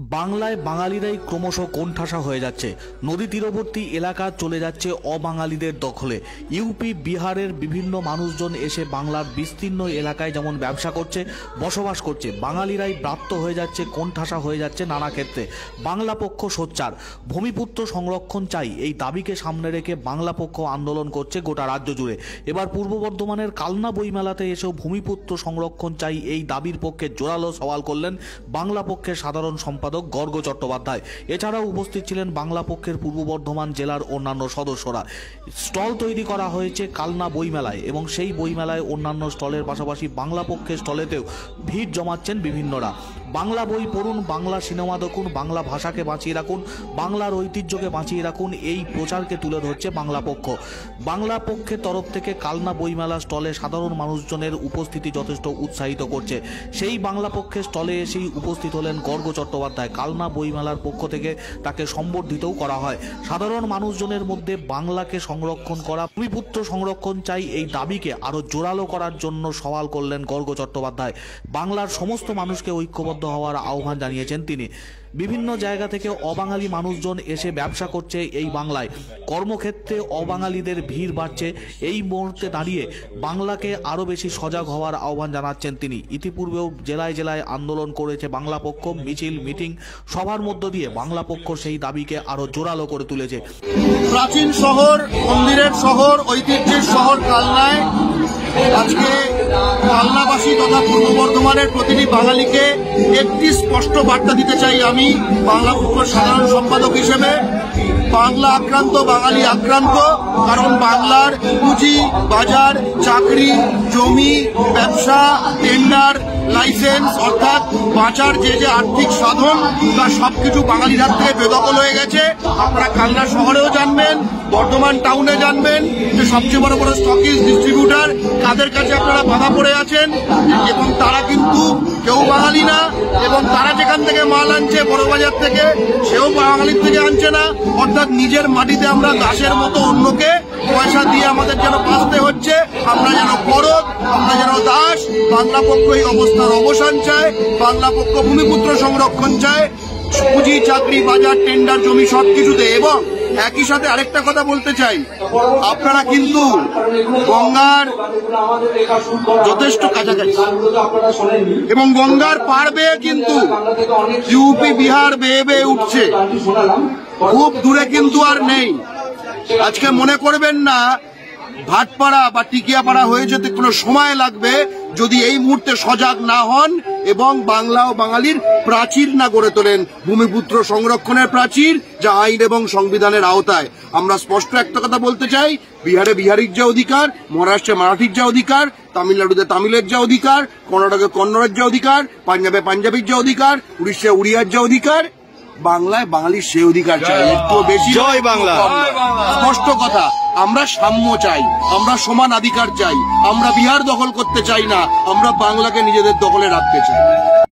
বাংলায় বাঙালিরাই ক্রমশ কোণঠাসা হয়ে যাচ্ছে। নদী তীরবর্তী এলাকা চলে যাচ্ছে অবাঙালিদের দখলে। ইউপি বিহারের বিভিন্ন মানুষজন এসে বাংলার বিস্তীর্ণ এলাকায় যেমন ব্যবসা করছে, বসবাস করছে, বাঙালিরাই ব্রাত্য হয়ে যাচ্ছে, কোণঠাসা হয়ে যাচ্ছে নানা ক্ষেত্রে। বাংলা পক্ষ সোচ্চার, ভূমিপুত্র সংরক্ষণ চাই এই দাবিকে সামনে রেখে বাংলা পক্ষ আন্দোলন করছে গোটা রাজ্য জুড়ে। এবার পূর্ব বর্ধমানের কালনা বইমেলাতে এসেও ভূমিপুত্র সংরক্ষণ চাই এই দাবির পক্ষে জোরালো সওয়াল করলেন বাংলা পক্ষের সাধারণ সম্পাদক গর্গ চট্টোপাধ্যায়। এছাড়াও উপস্থিত ছিলেন বাংলা পক্ষের পূর্ব বর্ধমান জেলার অন্যান্য সদস্যরা। স্টল তৈরি করা হয়েছে কালনা বইমেলায় এবং সেই বইমেলায় অন্যান্য স্টলের পাশাপাশি বাংলা পক্ষের স্টলেতেও ভিড় জমাচ্ছেন বিভিন্নরা। বাংলা বই পড়ুন, বাংলা সিনেমা দেখুন, বাংলা ভাষাকে বাঁচিয়ে রাখুন, বাংলার ঐতিহ্যকে বাঁচিয়ে রাখুন, এই প্রচারকে তুলে ধরছে বাংলা পক্ষ। বাংলা পক্ষের তরফ থেকে কালনা বইমেলা স্টলে সাধারণ মানুষজনের উপস্থিতি যথেষ্ট উৎসাহিত করছে। সেই বাংলা পক্ষের স্টলে এসেই উপস্থিত হলেন গর্গ চট্টোপাধ্যায়। কালনা বইমেলার পক্ষ থেকে তাকে সম্বর্ধিতও করা হয়। সাধারণ মানুষজনের মধ্যে বাংলাকে সংরক্ষণ করা, ভূমিপুত্র সংরক্ষণ চাই এই দাবিকে আরো জোরালো করার জন্য সওয়াল করলেন গর্গ চট্টোপাধ্যায়। বাংলার সমস্ত মানুষকে ঐক্যবদ্ধ হওয়ার আহ্বান জানিয়েছেন তিনি। বিভিন্ন জায়গা থেকে অবাঙালি মানুষজন এসে ব্যবসা করছে এই বাংলায়, কর্মক্ষেত্রে অবাঙালিদের ভিড় বাড়ছে। এই মুহূর্তে দাঁড়িয়ে বাংলাকে আরও বেশি সজাগ হওয়ার আহ্বান জানাচ্ছেন তিনি। ইতিপূর্বেও জেলায় জেলায় আন্দোলন করেছে বাংলা পক্ষ, মিছিল, মিটিং, সবার মধ্য দিয়ে বাংলা পক্ষ সেই দাবিকে আরো জোরালো করে তুলেছে। প্রাচীন শহর, মন্দিরের শহর, ঐতিহ্যের শহর কালনায় আজকে কালনাবাসী তথা পূর্ব বর্ধমানের প্রতিটি বাঙালিকে একটি স্পষ্ট বার্তা দিতে চাই আমি বাংলা পক্ষের সাধারণ সম্পাদক হিসেবে। বাংলা আক্রান্ত, বাঙালি আক্রান্ত, কারণ বাংলার পুঁজি, বাজার, চাকরি, জমি, ব্যবসা, টেন্ডার, লাইসেন্স অর্থাৎ বাঁচার যে আর্থিক সাধন তা সবকিছু বাঙালির হাত থেকে বেদখল হয়ে গেছে। আপনারা কালনা শহরেও জানবেন, বর্ধমান টাউনে জানবেন যে সবচেয়ে বড় বড় স্টকিজ ডিস্ট্রিবিউটার কাদের কাছে আপনারা বাধা পড়ে আছেন এবং তারা কিন্তু কেউ বাঙালি না এবং তারা যেখান থেকে মাল আনছে বড় বাজার থেকে সেও বাঙালির থেকে আনছে না। অর্থাৎ নিজের মাটিতে আমরা দাসের মতো অন্যকে পয়সা দিয়ে আমাদের যেন বাঁচতে হচ্ছে, আমরা যেন পরক, আমরা যেন দাস। বাংলা পক্ষ এই অবস্থার অবসান চায়, বাংলা পক্ষ ভূমিপুত্র সংরক্ষণ চায়, পুঁজি, চাকরি, বাজার, টেন্ডার, জমি সবকিছুতে। এবং একই সাথে আরেকটা কথা বলতে চাই, আপনারা কিন্তু গঙ্গার যথেষ্ট কাছাকাছি এবং গঙ্গার পার বেয়ে কিন্তু ইউপি বিহার বেয়ে বেয়ে উঠছে, খুব দূরে কিন্তু আর নেই। আজকে মনে করবেন না ভাটপাড়া বা টিকিয়াপাড়া হয়ে যেতে কোনো সময় লাগবে যদি এই মুহূর্তে সজাগ না হন এবং বাংলা ও বাঙালির প্রাচীর না গড়ে তোলেন, ভূমিপুত্র সংরক্ষণের প্রাচীর যা আইন এবং সংবিধানের আওতায়। আমরা স্পষ্ট একটা কথা বলতে চাই, বিহারে বিহারির যা অধিকার, মহারাষ্ট্রে মারাঠির যা অধিকার, তামিলনাড়ুতে তামিলের যা অধিকার, কর্ণাটকে কন্নড়ের যা অধিকার, পাঞ্জাবে পাঞ্জাবির যা অধিকার, উড়িষ্যায় উড়িয়ার যা অধিকার, বাংলায় বাঙালির সে অধিকার চাই। একটু বেশি জয় বাংলা। স্পষ্ট কথা, আমরা সাম্য চাই, আমরা সমান অধিকার চাই, আমরা বিহার দখল করতে চাই না, আমরা বাংলাকে নিজেদের দখলে রাখতে চাই।